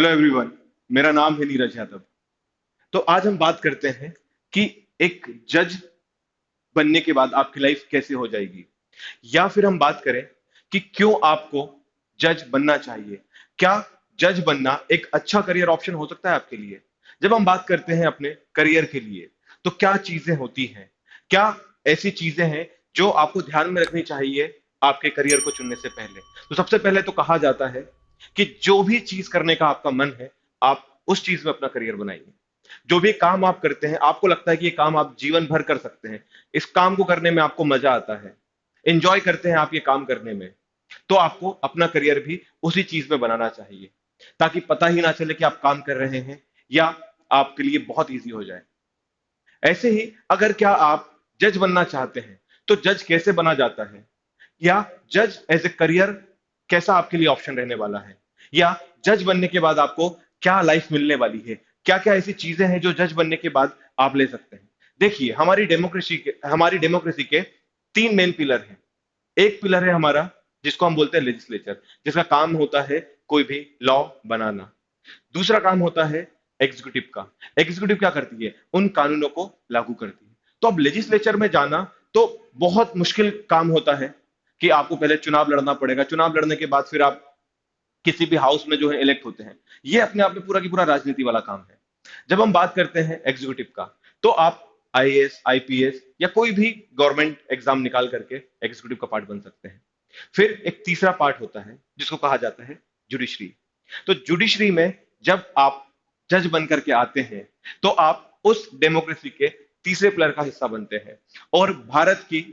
Hello everyone. मेरा नाम है नीरज यादव। तो आज हम बात करते हैं कि एक जज बनने के बाद आपकी लाइफ कैसे हो जाएगी, या फिर हम बात करें कि क्यों आपको जज बनना चाहिए। क्या जज बनना एक अच्छा करियर ऑप्शन हो सकता है आपके लिए? जब हम बात करते हैं अपने करियर के लिए, तो क्या चीजें होती हैं, क्या ऐसी चीजें हैं जो आपको ध्यान में रखनी चाहिए आपके करियर को चुनने से पहले? तो सबसे पहले तो कहा जाता है कि जो भी चीज करने का आपका मन है, आप उस चीज में अपना करियर बनाइए। जो भी काम आप करते हैं, आपको लगता है कि ये काम आप जीवन भर कर सकते हैं, इस काम को करने में आपको मजा आता है, एंजॉय करते हैं आप ये काम करने में, तो आपको अपना करियर भी उसी चीज में बनाना चाहिए, ताकि पता ही ना चले कि आप काम कर रहे हैं, या आपके लिए बहुत इजी हो जाए। ऐसे ही अगर क्या आप जज बनना चाहते हैं, तो जज कैसे बना जाता है, या जज एज ए करियर कैसा आपके लिए ऑप्शन रहने वाला है, या जज बनने के बाद आपको क्या लाइफ मिलने वाली है, क्या क्या ऐसी चीजें हैं जो जज बनने के बाद आप ले सकते हैं। देखिए, हमारी डेमोक्रेसी के तीन मेन पिलर हैं। एक पिलर है हमारा, जिसको हम बोलते हैं लेजिस्लेचर, जिसका काम होता है कोई भी लॉ बनाना। दूसरा काम होता है एग्जीक्यूटिव का। एग्जीक्यूटिव क्या करती है? उन कानूनों को लागू करती है। तो अब लेजिस्लेचर में जाना तो बहुत मुश्किल काम होता है कि आपको पहले चुनाव लड़ना पड़ेगा, चुनाव लड़ने के बाद फिर आप किसी भी हाउस में जो है इलेक्ट होते हैं। ये अपने आप में पूरा की पूरा राजनीति वाला काम है। जब हम बात करते हैं एग्जीक्यूटिव का, तो आप आईएएस, आईपीएस या कोई भी गवर्नमेंट एग्जाम निकाल करके एग्जीक्यूटिव का पार्ट बन सकते हैं। फिर एक तीसरा पार्ट होता है जिसको कहा जाता है जुडिशरी। तो जुडिशरी में जब आप जज बन करके आते हैं, तो आप उस डेमोक्रेसी के तीसरे पिलर का हिस्सा बनते हैं। और भारत की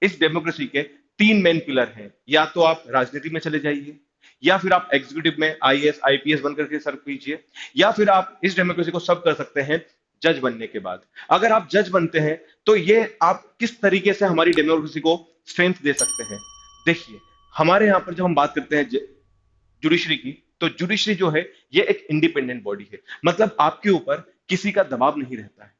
इस डेमोक्रेसी के तीन मेन पिलर हैं। या तो आप राजनीति में चले जाइए, या फिर आप एग्जीक्यूटिव में आईएएस आईपीएस बनकर के सर्व कीजिए, या फिर आप इस डेमोक्रेसी को सब कर सकते हैं जज बनने के बाद। अगर आप जज बनते हैं, तो ये आप किस तरीके से हमारी डेमोक्रेसी को स्ट्रेंथ दे सकते हैं। देखिए, हमारे यहां पर जब हम बात करते हैं जुडिशरी की, तो जुडिशरी जो है ये एक इंडिपेंडेंट बॉडी है। मतलब आपके ऊपर किसी का दबाव नहीं रहता है।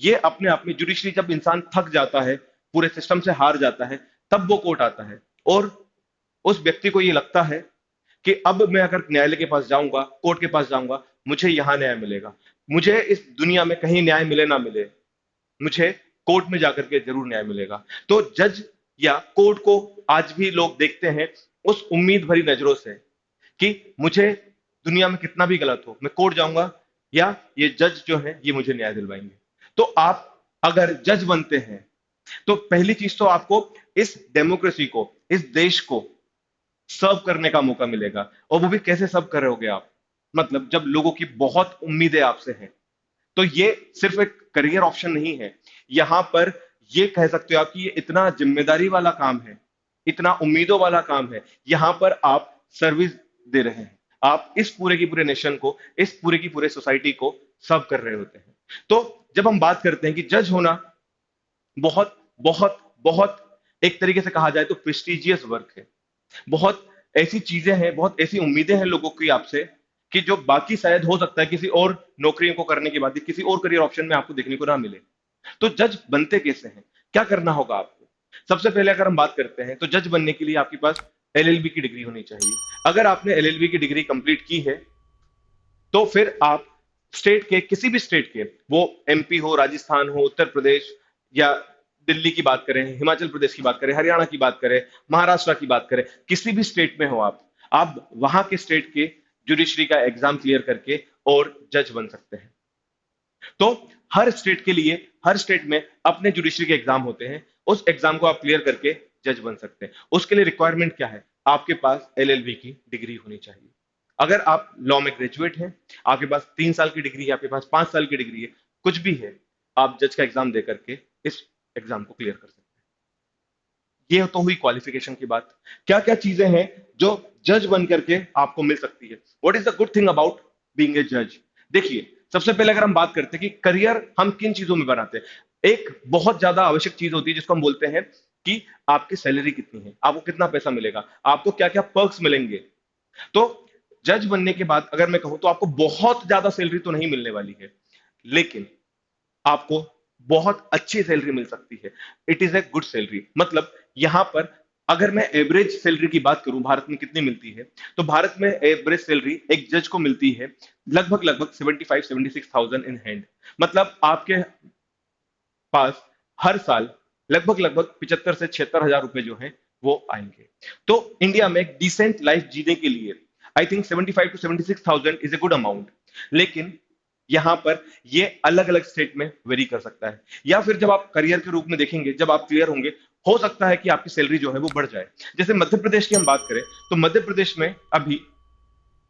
ये अपने आप में जुडिशरी, जब इंसान थक जाता है, पूरे सिस्टम से हार जाता है, तब वो कोर्ट आता है। और उस व्यक्ति को ये लगता है कि अब मैं अगर न्यायालय के पास जाऊंगा, कोर्ट के पास जाऊंगा, मुझे यहां न्याय मिलेगा। मुझे इस दुनिया में कहीं न्याय मिले ना मिले, मुझे कोर्ट में जाकर के जरूर न्याय मिलेगा। तो जज या कोर्ट को आज भी लोग देखते हैं उस उम्मीद भरी नजरों से कि मुझे दुनिया में कितना भी गलत हो, मैं कोर्ट जाऊंगा, या ये जज जो है ये मुझे न्याय दिलवाएंगे। तो आप अगर जज बनते हैं, तो पहली चीज तो आपको इस डेमोक्रेसी को, इस देश को सर्व करने का मौका मिलेगा। और वो भी कैसे सर्व कर रहे होगे आप? मतलब जब लोगों की बहुत उम्मीदें आपसे हैं, तो ये सिर्फ एक करियर ऑप्शन नहीं है। यहां पर ये कह सकते हो आप कि ये इतना जिम्मेदारी वाला काम है, इतना उम्मीदों वाला काम है। यहां पर आप सर्विस दे रहे हैं, आप इस पूरे की पूरे नेशन को, इस पूरे की पूरे सोसाइटी को सर्व कर रहे होते हैं। तो जब हम बात करते हैं कि जज होना बहुत बहुत बहुत, एक तरीके से कहा जाए तो प्रेस्टिजियस वर्क है। बहुत ऐसी चीजें हैं, बहुत ऐसी उम्मीदें हैं लोगों की आपसे, कि जो बाकी शायद हो सकता है किसी और नौकरियों को करने के बाद किसी और करियर ऑप्शन में आपको देखने को ना मिले। तो जज बनते कैसे हैं, क्या करना होगा आपको? सबसे पहले अगर हम बात करते हैं, तो जज बनने के लिए आपके पास एलएलबी की डिग्री होनी चाहिए। अगर आपने एलएलबी की डिग्री कंप्लीट की है, तो फिर आप स्टेट के, किसी भी स्टेट के, वो एमपी हो, राजस्थान हो, उत्तर प्रदेश, या दिल्ली की बात करें, हिमाचल प्रदेश की बात करें, हरियाणा की बात करें, महाराष्ट्र की बात करें, किसी भी स्टेट में हो आप वहां के स्टेट के जुडिशरी का एग्जाम क्लियर करके और जज बन सकते हैं। तो हर स्टेट के लिए, हर स्टेट में अपने जुडिशरी के एग्जाम होते हैं। उस एग्जाम को आप क्लियर करके जज बन सकते हैं। उसके लिए रिक्वायरमेंट क्या है? आपके पास एलएलबी की डिग्री होनी चाहिए। अगर आप लॉ में ग्रेजुएट हैं, आपके पास 3 साल की डिग्री है, आपके पास 5 साल की डिग्री है, कुछ भी है, आप जज का एग्जाम दे करके इस एग्जाम को क्लियर कर सकते हैं। ये तो हुई क्वालिफिकेशन की बात। क्या क्या चीजें हैं जो जज बन करके आपको मिल सकती है? What is the good thing about being a जज? देखिए, सबसे पहले अगर हम बात करते हैं कि करियर हम किन चीजों में बनाते हैं, एक बहुत ज्यादा आवश्यक चीज होती है जिसको हम बोलते हैं कि आपकी सैलरी कितनी है, आपको कितना पैसा मिलेगा, आपको क्या क्या पर्क्स मिलेंगे। तो जज बनने के बाद अगर मैं कहूं, तो आपको बहुत ज्यादा सैलरी तो नहीं मिलने वाली है, लेकिन आपको बहुत अच्छी सैलरी मिल सकती है। It is a good salary. मतलब यहां पर अगर मैं एवरेज सैलरी की बात करूं भारत में कितनी मिलती है, तो भारत में एवरेज सैलरी एक जज को मिलती है लगभग लगभग 75-76,000 इन हैंड। मतलब आपके पास हर साल लगभग लगभग 75 से 76 हजार रुपए जो है वो आएंगे। तो इंडिया में एक डिसेंट लाइफ जीने के लिए I think 75 to 76,000 is a good amount. लेकिन यहां पर ये अलग अलग स्टेट में वेरी कर सकता है, या फिर जब आप करियर के रूप में देखेंगे, जब आप क्लियर होंगे, हो सकता है कि आपकी सैलरी जो है वो बढ़ जाए। जैसे मध्य प्रदेश की हम बात करें, तो मध्य प्रदेश में अभी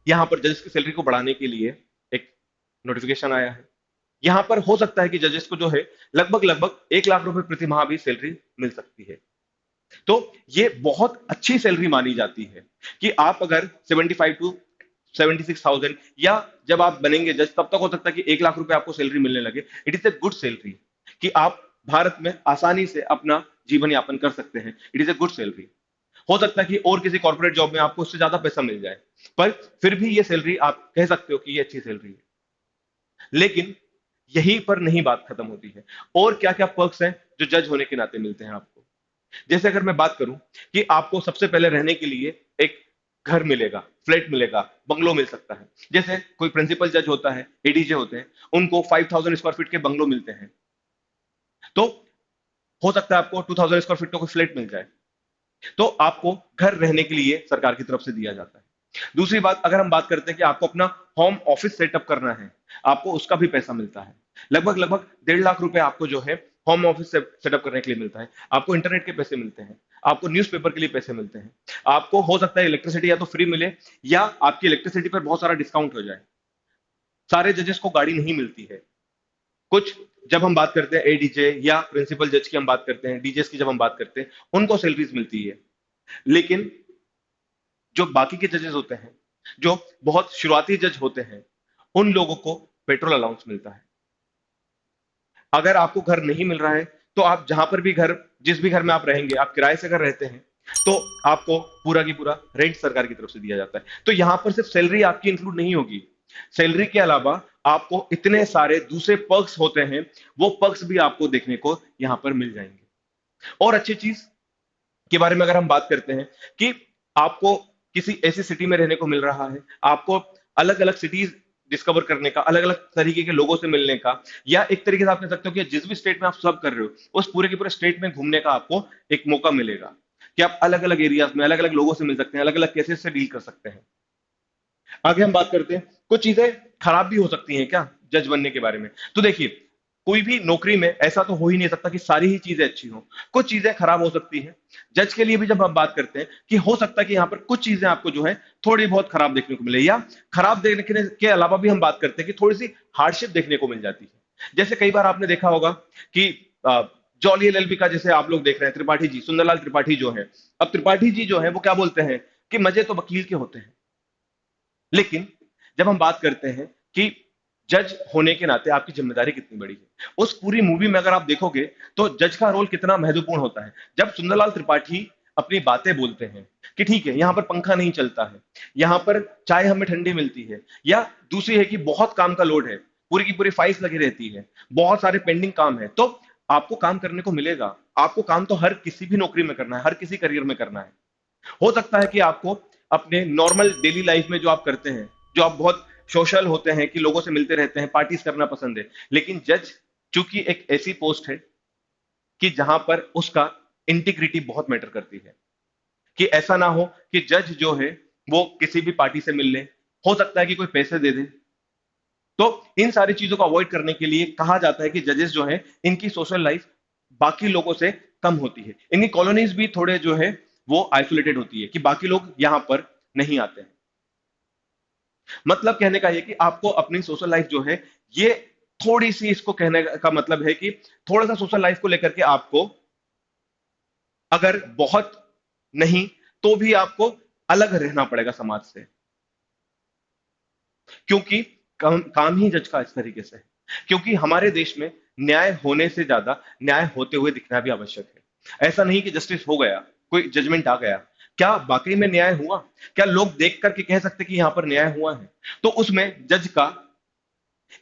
यहां पर जजेस की सैलरी को बढ़ाने के लिए एक नोटिफिकेशन आया है। यहां पर हो सकता है कि जजेस को जो है लगभग लगभग 1 लाख रुपए प्रति माह भी सैलरी मिल सकती है। तो ये बहुत अच्छी सैलरी मानी जाती है कि आप अगर 75 to 76,000, या जब आप बनेंगे जज तब तक हो सकता है कि 1 लाख रुपए आपको सैलरी मिलने लगे। It is a good salary कि आप भारत में आसानी से अपना जीवन यापन कर सकते हैं। It is a good salary. हो सकता है कि और किसी कॉर्पोरेट जॉब में आपको उससे ज्यादा पैसा मिल जाए, पर फिर भी ये सैलरी आप कह सकते हो कि ये अच्छी सैलरी है। लेकिन यहीं पर नहीं बात खत्म होती है। और क्या क्या पर्क्स हैं जो जज होने के नाते मिलते हैं आपको। जैसे अगर मैं बात करूं कि आपको सबसे पहले रहने के लिए एक घर मिलेगा, फ्लैट मिलेगा, बंगलो मिल सकता है। जैसे कोई प्रिंसिपल जज होता है, एडीजे होते हैं, उनको 5,000 स्क्वायर फीट के बंगलो मिलते हैं। तो हो सकता है आपको 2,000 स्क्वायर फीट का कोई फ्लैट मिल जाए। तो आपको घर रहने के लिए सरकार की तरफ से दिया जाता है। दूसरी बात, अगर हम बात करते हैं कि आपको अपना होम ऑफिस सेटअप करना है, आपको उसका भी पैसा मिलता है। लगभग लगभग 1.5 लाख रुपए आपको जो है होम ऑफिस सेटअप करने के लिए मिलता है। आपको इंटरनेट के पैसे मिलते हैं, आपको न्यूज़पेपर के लिए पैसे मिलते हैं, आपको हो सकता है इलेक्ट्रिसिटी या तो फ्री मिले, या आपकी इलेक्ट्रिसिटी पर बहुत सारा डिस्काउंट हो जाए। सारे जजेस को गाड़ी नहीं मिलती है। कुछ, जब हम बात करते हैं एडीजे या प्रिंसिपल जज की हम बात करते हैं, डीजेस की जब हम बात करते हैं, उनको सैलरीज मिलती है। लेकिन जो बाकी के जजेस होते हैं, जो बहुत शुरुआती जज होते हैं, उन लोगों को पेट्रोल अलाउंस मिलता है। अगर आपको घर नहीं मिल रहा है, तो आप जहां पर भी घर, जिस भी घर में आप रहेंगे, आप किराए से अगर रहते हैं, तो आपको पूरा की पूरा रेंट सरकार की तरफ से दिया जाता है। तो यहां पर सिर्फ सैलरी आपकी इंक्लूड नहीं होगी, सैलरी के अलावा आपको इतने सारे दूसरे पर्क्स होते हैं, वो पर्क्स भी आपको देखने को यहां पर मिल जाएंगे। और अच्छी चीज के बारे में अगर हम बात करते हैं कि आपको किसी ऐसी सिटी में रहने को मिल रहा है, आपको अलग अलग सिटीज डिस्कवर करने का, अलग अलग तरीके के लोगों से मिलने का, या एक तरीके से आप कह सकते हो कि जिस भी स्टेट में आप सर्व कर रहे हो, उस पूरे के पूरे स्टेट में घूमने का आपको एक मौका मिलेगा कि आप अलग अलग एरियाज में अलग अलग लोगों से मिल सकते हैं, अलग अलग केसेस से डील कर सकते हैं। आगे हम बात करते हैं, कुछ चीजें खराब भी हो सकती हैं क्या जज बनने के बारे में। तो देखिए, कोई भी नौकरी में ऐसा तो हो ही नहीं सकता कि सारी ही चीजें अच्छी हो, कुछ चीजें खराब हो सकती हैं। जज के लिए भी जब हम बात करते हैं कि हो सकता है कि यहाँ पर कुछ चीजें आपको जो है थोड़ी बहुत खराब देखने को मिले, या खराब देखने के अलावा भी हम बात करते हैं कि थोड़ी सी हार्डशिप देखने को मिल जाती है। जैसे कई बार आपने देखा होगा कि जॉली एलएलबी का, जैसे आप लोग देख रहे हैं, त्रिपाठी जी, सुंदरलाल त्रिपाठी जो है, अब त्रिपाठी जी जो है वो क्या बोलते हैं कि मजे तो वकील के होते हैं। लेकिन जब हम बात करते हैं कि जज होने के नाते आपकी जिम्मेदारी कितनी बड़ी है, उस पूरी मूवी में अगर आप देखोगे तो जज का रोल कितना महत्वपूर्ण होता है। जब सुंदरलाल त्रिपाठी अपनी बातें बोलते हैं कि ठीक है, यहां पर पंखा नहीं चलता है, यहां पर चाय हमें ठंडी मिलती है, या दूसरी है कि बहुत काम का लोड है, पूरी की पूरी फाइल्स लगी रहती है, बहुत सारे पेंडिंग काम है, तो आपको काम करने को मिलेगा। आपको काम तो हर किसी भी नौकरी में करना है, हर किसी करियर में करना है। हो सकता है कि आपको अपने नॉर्मल डेली लाइफ में जो आप करते हैं, जो आप बहुत सोशल होते हैं कि लोगों से मिलते रहते हैं, पार्टीज करना पसंद है, लेकिन जज चूंकि एक ऐसी पोस्ट है कि जहां पर उसका इंटीग्रिटी बहुत मैटर करती है, कि ऐसा ना हो कि जज जो है वो किसी भी पार्टी से मिल ले, हो सकता है कि कोई पैसे दे दे। तो इन सारी चीजों को अवॉइड करने के लिए कहा जाता है कि जजेस जो है, इनकी सोशल लाइफ बाकी लोगों से कम होती है, इनकी कॉलोनीज भी थोड़े जो है वो आइसोलेटेड होती है, कि बाकी लोग यहां पर नहीं आते हैं। मतलब कहने का ये कि आपको अपनी सोशल लाइफ जो है, ये थोड़ी सी, इसको कहने का मतलब है कि थोड़ा सा सोशल लाइफ को लेकर के आपको, अगर बहुत नहीं तो भी आपको अलग रहना पड़ेगा समाज से, क्योंकि काम ही जज का इस तरीके से है। क्योंकि हमारे देश में न्याय होने से ज्यादा न्याय होते हुए दिखना भी आवश्यक है। ऐसा नहीं कि जस्टिस हो गया, कोई जजमेंट आ गया, क्या वाकई में न्याय हुआ, क्या लोग देख करके कह सकते कि यहां पर न्याय हुआ है। तो उसमें जज का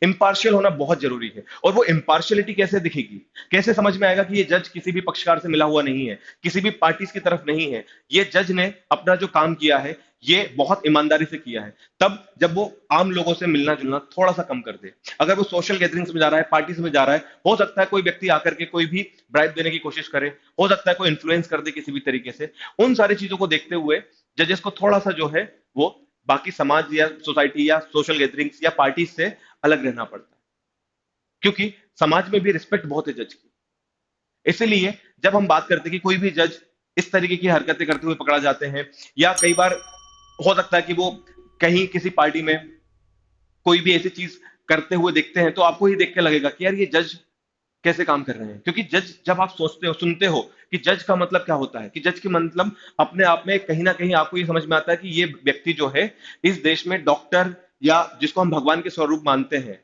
इम्पार्शियल होना बहुत जरूरी है। और वो इम्पार्शियलिटी कैसे दिखेगी, कैसे समझ में आएगा कि ये जज किसी भी पक्षकार से मिला हुआ नहीं है, किसी भी पार्टी की तरफ नहीं है, ये जज ने अपना जो काम किया है ये बहुत ईमानदारी से किया है। तब जब वो आम लोगों से मिलना जुलना थोड़ा सा कम कर दे। अगर वो सोशल गैदरिंग्स में जा रहा है, पार्टीज में जा रहा है, हो सकता है कोई व्यक्ति आकर के कोई भी ब्राइब देने की कोशिश करे, हो सकता है कोई इन्फ्लुएंस कर दे किसी भी तरीके से। उन सारी चीजों को देखते हुए जजेस को थोड़ा सा जो है वो बाकी समाज या सोसाइटी या सोशल गैदरिंग्स या पार्टी से अलग रहना पड़ता है, क्योंकि समाज में भी रिस्पेक्ट बहुत है जज की। इसीलिए जब हम बात करते हैं कि कोई भी जज इस तरीके की हरकतें करते हुए पकड़ा जाते हैं, या कई बार हो सकता है कि वो कहीं किसी पार्टी में कोई भी ऐसी चीज करते हुए देखते हैं, तो आपको ही देख के लगेगा कि यार ये जज कैसे काम कर रहे हैं। क्योंकि जज जब आप सोचते हो, सुनते हो कि जज का मतलब क्या होता है, कि जज के मतलब अपने आप में कहीं ना कहीं आपको ये समझ में आता है कि ये व्यक्ति जो है इस देश में डॉक्टर, या जिसको हम भगवान के स्वरूप मानते हैं,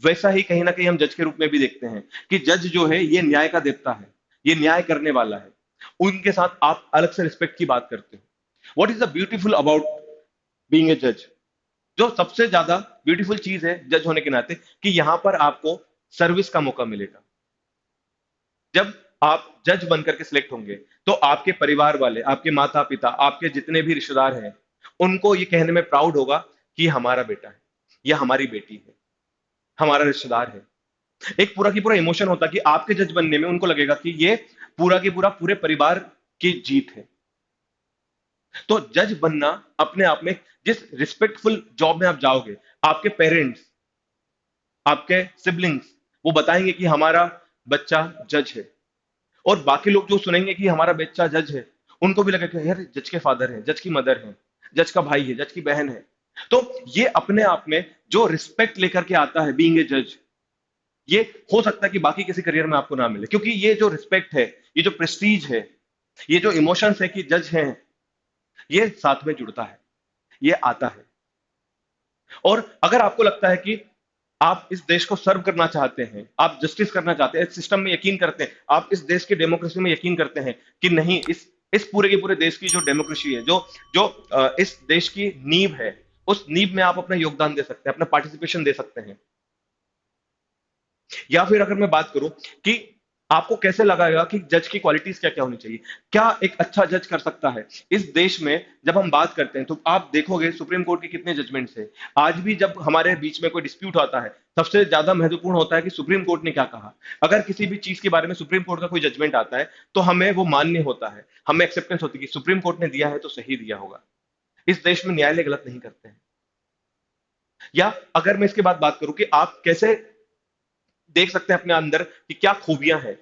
वैसा ही कहीं ना कहीं हम जज के रूप में भी देखते हैं कि जज जो है ये न्याय का देवता है, ये न्याय करने वाला है। उनके साथ आप अलग से रिस्पेक्ट की बात करते हो। What is the beautiful about being a जज? जो सबसे ज्यादा ब्यूटीफुल चीज है जज होने के नाते, कि यहां पर आपको सर्विस का मौका मिलेगा। जब आप जज बनकर के सिलेक्ट होंगे, तो आपके परिवार वाले, आपके माता पिता, आपके जितने भी रिश्तेदार हैं, उनको ये कहने में प्राउड होगा कि हमारा बेटा है या हमारी बेटी है, हमारा रिश्तेदार है। एक पूरा की पूरा इमोशन होता है कि आपके जज बनने में उनको लगेगा कि ये पूरा की पूरा पूरे परिवार की जीत है। तो जज बनना अपने आप में, जिस रिस्पेक्टफुल जॉब में आप जाओगे, आपके पेरेंट्स, आपके सिबलिंग्स, वो बताएंगे कि हमारा बच्चा जज है, और बाकी लोग जो सुनेंगे कि हमारा बच्चा जज है, उनको भी लगेगा यार जज के फादर है, जज की मदर है, जज का भाई है, जज की बहन है। तो ये अपने आप में जो रिस्पेक्ट लेकर के आता है बीइंग ए जज, ये हो सकता है कि बाकी किसी करियर में आपको ना मिले, क्योंकि ये जो रिस्पेक्ट है, ये जो प्रेस्टीज है, ये जो इमोशंस है कि जज हैं, ये साथ में जुड़ता है, ये आता है। और अगर आपको लगता है कि आप इस देश को सर्व करना चाहते हैं, आप जस्टिस करना चाहते हैं, इस सिस्टम में यकीन करते हैं, आप इस देश की डेमोक्रेसी में यकीन करते हैं कि नहीं, इस पूरे के पूरे देश की जो डेमोक्रेसी है, जो जो इस देश की नींव है, उस नींव में आप अपना योगदान दे सकते हैं, अपना पार्टिसिपेशन दे सकते हैं। या फिर अगर मैं बात करूं कि आपको कैसे लगाएगा कि जज की क्वालिटीज क्या क्या होनी चाहिए, क्या एक अच्छा जज कर सकता है इस देश में। जब हम बात करते हैं तो आप देखोगे सुप्रीम कोर्ट के कितने जजमेंट्स हैं। आज भी जब हमारे बीच में कोई डिस्प्यूट आता है, सबसे ज्यादा महत्वपूर्ण होता है कि सुप्रीम कोर्ट ने क्या कहा। अगर किसी भी चीज के बारे में सुप्रीम कोर्ट का कोई जजमेंट आता है, तो हमें वो मान्य होता है, हमें एक्सेप्टेंस होती है कि सुप्रीम कोर्ट ने दिया है तो सही दिया होगा। इस देश में न्यायालय गलत नहीं करते हैं। या अगर मैं इसके बाद बात करूं कि आप कैसे देख सकते हैं अपने अंदर कि क्या खूबियां हैं,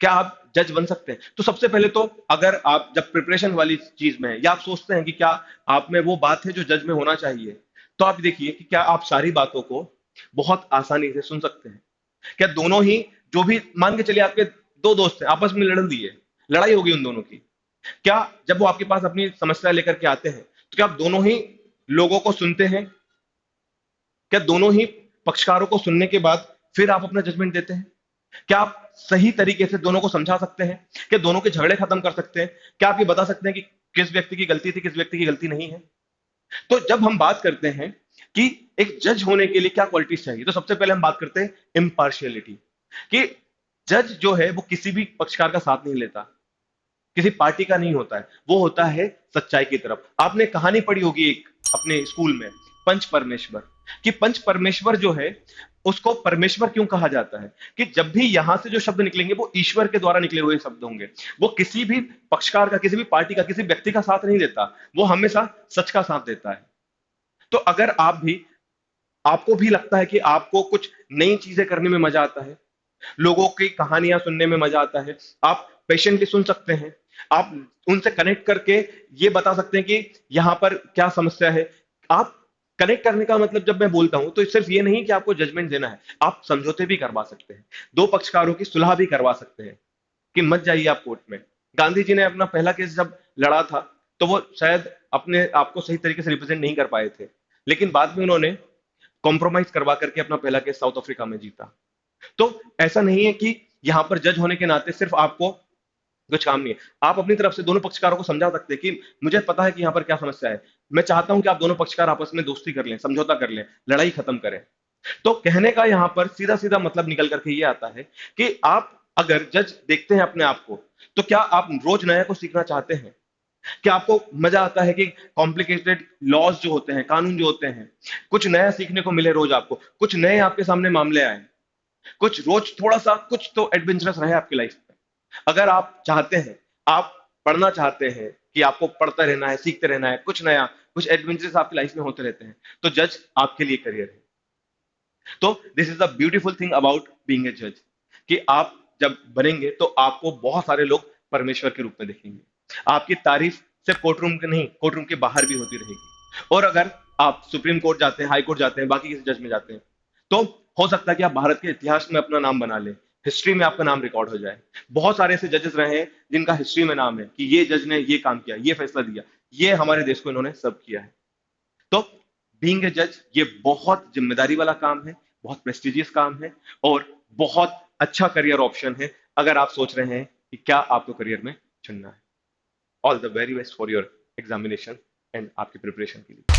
क्या आप जज बन सकते हैं, तो सबसे पहले तो अगर आप जब प्रिपरेशन वाली चीज में हैं, या आप सोचते हैं कि क्या आप में वो बात है जो जज में होना चाहिए, तो आप देखिए कि क्या आप सारी बातों को बहुत आसानी से सुन सकते हैं। क्या दोनों ही, जो भी मान के चलिए आपके दो दोस्त हैं, आपस में लड़ दिए, लड़ाई होगी उन दोनों की, क्या जब वो आपके पास अपनी समस्या लेकर के आते हैं, तो क्या आप दोनों ही लोगों को सुनते हैं? क्या दोनों ही पक्षकारों को सुनने के बाद फिर आप अपना जजमेंट देते हैं? क्या आप सही तरीके से दोनों को समझा सकते हैं? क्या दोनों के झगड़े खत्म कर सकते हैं? क्या आप ये बता सकते हैं कि किस व्यक्ति की गलती थी, किस व्यक्ति की गलती नहीं है? तो जब हम बात करते हैं कि एक जज होने के लिए क्या क्वालिटीज चाहिए, तो सबसे पहले हम बात करते हैं इम्पार्शियलिटी, कि जज जो है वो किसी भी पक्षकार का साथ नहीं लेता, किसी पार्टी का नहीं होता है, वो होता है सच्चाई की तरफ। आपने कहानी पढ़ी होगी एक अपने स्कूल में, पंच परमेश्वर, कि पंच परमेश्वर जो है उसको परमेश्वर क्यों कहा जाता है, कि जब भी यहां से जो शब्द निकलेंगे वो ईश्वर के द्वारा निकले हुए शब्द होंगे। वो किसी भी पक्षकार का, किसी भी पार्टी का, किसी व्यक्ति का साथ नहीं देता, वो हमेशा सच का साथ देता है। तो अगर आप भी, आपको भी लगता है कि आपको कुछ नई चीजें करने में मजा आता है, लोगों की कहानियां सुनने में मजा आता है, आप पेशेंटली सुन सकते हैं, आप उनसे कनेक्ट करके ये बता सकते हैं कि यहां पर क्या समस्या है। आप कनेक्ट करने का मतलब जब मैं बोलता हूं, तो सिर्फ ये नहीं कि आपको जजमेंट देना है, आप समझौते भी करवा सकते हैं, दो पक्षकारों की सुलह भी करवा सकते हैं कि मत जाइए आप कोर्ट में। गांधी जी ने अपना पहला केस जब लड़ा था, तो वो शायद अपने आप को सही तरीके से रिप्रेजेंट नहीं कर पाए थे, लेकिन बाद में उन्होंने कॉम्प्रोमाइज करवा करके अपना पहला केस साउथ अफ्रीका में जीता। तो ऐसा नहीं है कि यहां पर जज होने के नाते सिर्फ आपको कुछ काम नहीं है, आप अपनी तरफ से दोनों पक्षकारों को समझा सकते हैं कि मुझे पता है कि यहाँ पर क्या समस्या है, मैं चाहता हूं कि आप दोनों पक्षकार आपस में दोस्ती कर लें, समझौता कर लें, लड़ाई खत्म करें। तो कहने का यहां पर सीधा सीधा मतलब निकल करके ये आता है कि आप अगर जज देखते हैं अपने आप को, तो क्या आप रोज नया को सीखना चाहते हैं? क्या आपको मजा आता है कि कॉम्प्लिकेटेड लॉज जो होते हैं, कानून जो होते हैं, कुछ नया सीखने को मिले, रोज आपको कुछ नए आपके सामने मामले आए, कुछ रोज थोड़ा सा कुछ तो एडवेंचरस रहे आपकी लाइफ में? अगर आप चाहते हैं, आप पढ़ना चाहते हैं कि आपको पढ़ता रहना है, सीखते रहना है, कुछ नया, कुछ एडवेंचरस आपकी लाइफ में होते रहते हैं, तो जज आपके लिए करियर है। तो this is the beautiful thing about being a जज, कि आप जब बनेंगे तो आपको बहुत सारे लोग परमेश्वर के रूप में देखेंगे। आपकी तारीफ सिर्फ कोर्ट रूम के नहीं, कोर्ट रूम के बाहर भी होती रहेगी। और अगर आप सुप्रीम कोर्ट जाते हैं, हाई कोर्ट जाते हैं, बाकी किसी जज में जाते हैं, तो हो सकता है कि आप भारत के इतिहास में अपना नाम बना लें, हिस्ट्री में आपका नाम रिकॉर्ड हो जाए। बहुत सारे ऐसे जजेस रहे हैं जिनका हिस्ट्री में नाम है कि ये जज ने ये काम किया, ये फैसला दिया, ये हमारे देश को इन्होंने सब किया है। तो बीइंग ए जज ये बहुत जिम्मेदारी वाला काम है, बहुत प्रेस्टिजियस काम है, और बहुत अच्छा करियर ऑप्शन है अगर आप सोच रहे हैं कि क्या आपको करियर में चुनना है। All the very best for your examination and आपकी प्रिपरेशन के लिए।